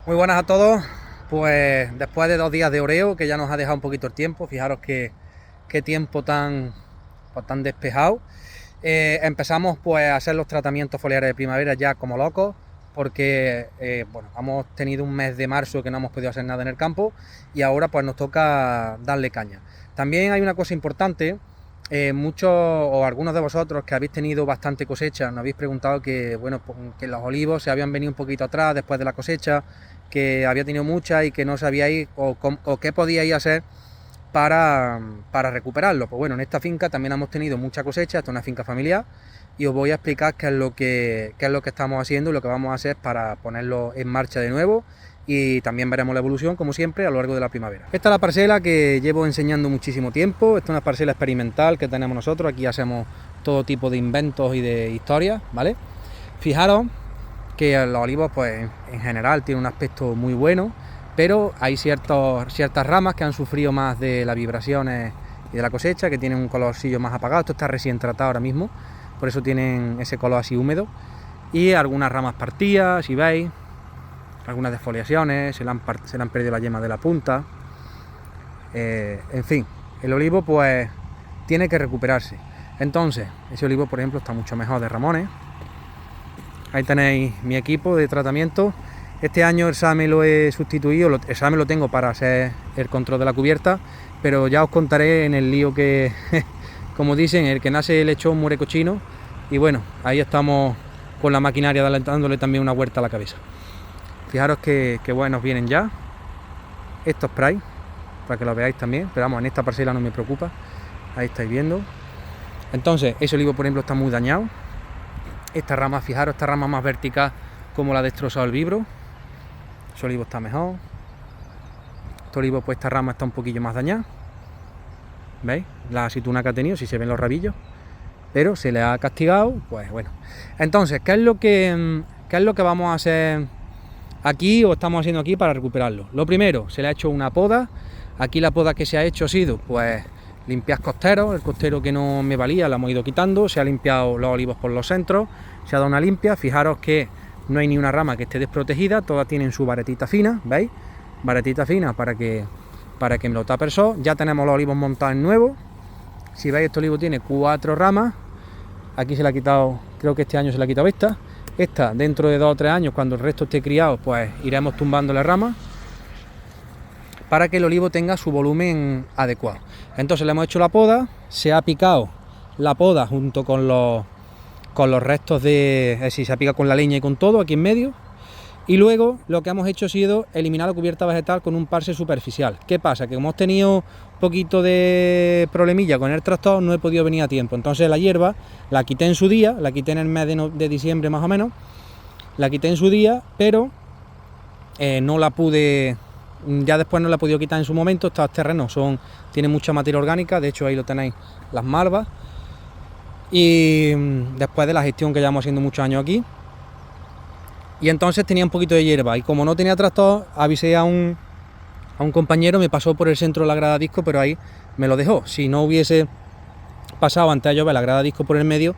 Muy buenas a todos. Pues después de 2 días de oreo, que ya nos ha dejado un poquito el tiempo, fijaros qué tiempo tan despejado. Empezamos pues a hacer los tratamientos foliares de primavera ya como locos, porque bueno, hemos tenido un mes de marzo que no hemos podido hacer nada en el campo y ahora pues nos toca darle caña. También hay una cosa importante. Muchos o algunos de vosotros que habéis tenido bastante cosecha nos habéis preguntado que, bueno, que los olivos se habían venido un poquito atrás después de la cosecha, que había tenido mucha y que no sabíais o qué podíais hacer para recuperarlo. Pues bueno, en esta finca también hemos tenido mucha cosecha, esta es una finca familiar y os voy a explicar qué es lo que estamos haciendo y lo que vamos a hacer para ponerlo en marcha de nuevo. Y también veremos la evolución, como siempre, a lo largo de la primavera. Esta es la parcela que llevo enseñando muchísimo tiempo. Esta es una parcela experimental que tenemos nosotros. Aquí hacemos todo tipo de inventos y de historias, ¿vale? Fijaros que los olivos, pues en general, tienen un aspecto muy bueno, pero hay ciertas ramas que han sufrido más de las vibraciones y de la cosecha, que tienen un colorcillo más apagado. Esto está recién tratado ahora mismo, por eso tienen ese color así húmedo. Y algunas ramas partidas, si veis, algunas desfoliaciones, se le han perdido la yema de la punta. En fin, el olivo pues tiene que recuperarse. Entonces, ese olivo, por ejemplo, está mucho mejor de ramones. Ahí tenéis mi equipo de tratamiento. Este año el SAME lo he sustituido, el SAME lo tengo para hacer el control de la cubierta, pero ya os contaré en el lío que, como dicen, el que nace lechón muere cochino. Y bueno, ahí estamos con la maquinaria dándole también una vuelta a la cabeza. Fijaros que buenos vienen ya estos spray, para que lo veáis también, pero vamos, en esta parcela no me preocupa. Ahí estáis viendo. Entonces, ese olivo, por ejemplo, está muy dañado. Esta rama, fijaros, esta rama más vertical, como la ha destrozado el vibro. Ese olivo está mejor. Este olivo, pues esta rama está un poquillo más dañada. ¿Veis? La aceituna que ha tenido, si se ven los rabillos. Pero se le ha castigado, pues bueno. Entonces, ¿qué es lo que vamos a hacer aquí o estamos haciendo aquí para recuperarlo? Lo primero, se le ha hecho una poda. Aquí la poda que se ha hecho ha sido, pues, limpiar costeros. El costero que no me valía lo hemos ido quitando. Se ha limpiado los olivos por los centros. Se ha dado una limpia. Fijaros que no hay ni una rama que esté desprotegida. Todas tienen su varetita fina, ¿veis? Varetita fina para que me lo tape el sol. Ya tenemos los olivos montados en nuevo. Si veis, este olivo tiene 4 ramas. Aquí se le ha quitado, creo que este año se le ha quitado esta. Esta, dentro de 2 o 3 años, cuando el resto esté criado, pues iremos tumbando las ramas para que el olivo tenga su volumen adecuado. Entonces le hemos hecho la poda, se ha picado la poda junto con los restos de... Es decir, se ha picado con la leña y con todo aquí en medio. Y luego lo que hemos hecho ha sido eliminar la cubierta vegetal con un parse superficial. ¿Qué pasa? Que como hemos tenido un poquito de problemilla con el tractor, no he podido venir a tiempo. Entonces la hierba la quité en su día, la quité en el mes de diciembre más o menos, la quité en su día, pero no la pude... Ya después no la he podido quitar en su momento. Estos terrenos tienen mucha materia orgánica, de hecho ahí lo tenéis, las malvas. Y después de la gestión que llevamos haciendo muchos años aquí, y entonces tenía un poquito de hierba, y como no tenía tractor, avisé a un compañero, me pasó por el centro de la grada disco, pero ahí me lo dejó. Si no hubiese pasado antes de llover la grada disco por el medio,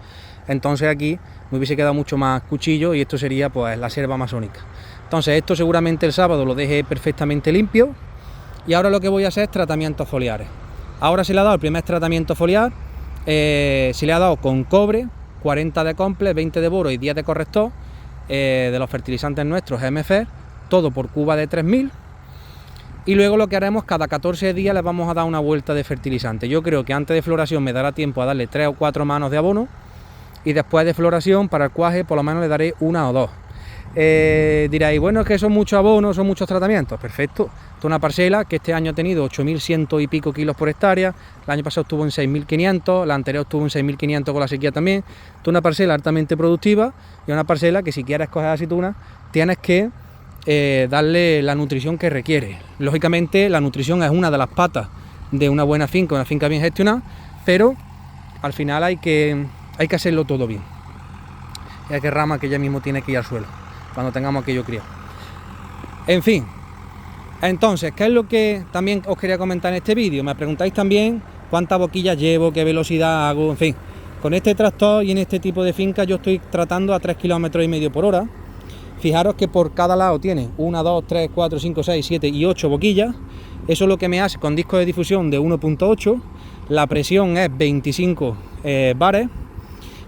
entonces aquí me hubiese quedado mucho más cuchillo y esto sería pues la selva amazónica. Entonces esto seguramente el sábado lo deje perfectamente limpio. Y ahora lo que voy a hacer es tratamientos foliares. Ahora se le ha dado el primer tratamiento foliar, se le ha dado con cobre, 40 de complex, 20 de boro y 10 de corrector, de los fertilizantes nuestros MFR, todo por cuba de 3000. Y luego lo que haremos, cada 14 días les vamos a dar una vuelta de fertilizante. Yo creo que antes de floración me dará tiempo a darle 3 o 4 manos de abono, y después de floración, para el cuaje, por lo menos le daré 1 o 2. Diréis, bueno, es que son muchos abonos, son muchos tratamientos. Perfecto. Esta es una parcela que este año ha tenido 8100 y pico kilos por hectárea. El año pasado estuvo en 6500, la anterior estuvo en 6500 con la sequía también. Esta es una parcela altamente productiva y una parcela que, si quieres coger aceituna, tienes que darle la nutrición que requiere. Lógicamente la nutrición es una de las patas de una buena finca, una finca bien gestionada, pero al final hay que hacerlo todo bien. Y hay que rama que ya mismo tiene que ir al suelo cuando tengamos aquello criado. En fin, entonces, ¿qué es lo que también os quería comentar en este vídeo? Me preguntáis también cuántas boquillas llevo, qué velocidad hago, en fin. Con este tractor y en este tipo de finca yo estoy tratando a 3,5 km por hora. Fijaros que por cada lado tiene 1, 2, 3, 4, 5, 6, 7 y 8 boquillas. Eso es lo que me hace con disco de difusión de 1.8. La presión es 25 bares.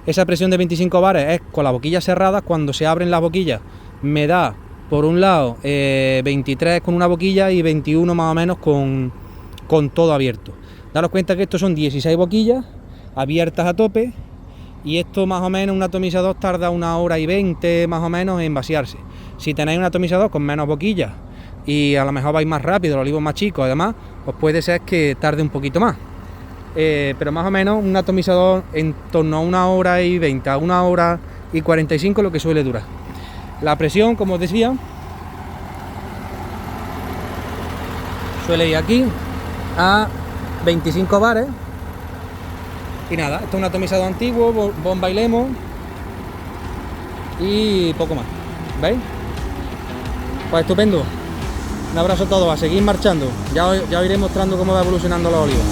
Esa presión de 25 bares es con las boquillas cerradas. Cuando se abren las boquillas me da por un lado 23 con una boquilla y 21 más o menos con todo abierto. Daros cuenta que estos son 16 boquillas abiertas a tope, y esto más o menos, un atomizador tarda 1 hora y 20 más o menos en vaciarse. Si tenéis un atomizador con menos boquillas y a lo mejor vais más rápido, los olivos más chicos, además, pues puede ser que tarde un poquito más. Pero más o menos un atomizador en torno a 1 hora y 20, a 1 hora y 45 lo que suele durar. La presión, como os decía, suele ir aquí a 25 bares. Y nada, esto es un atomizador antiguo, bomba y lemon y poco más, ¿veis? Pues estupendo. Un abrazo a todos, a seguir marchando. Ya os iré mostrando cómo va evolucionando los olivos.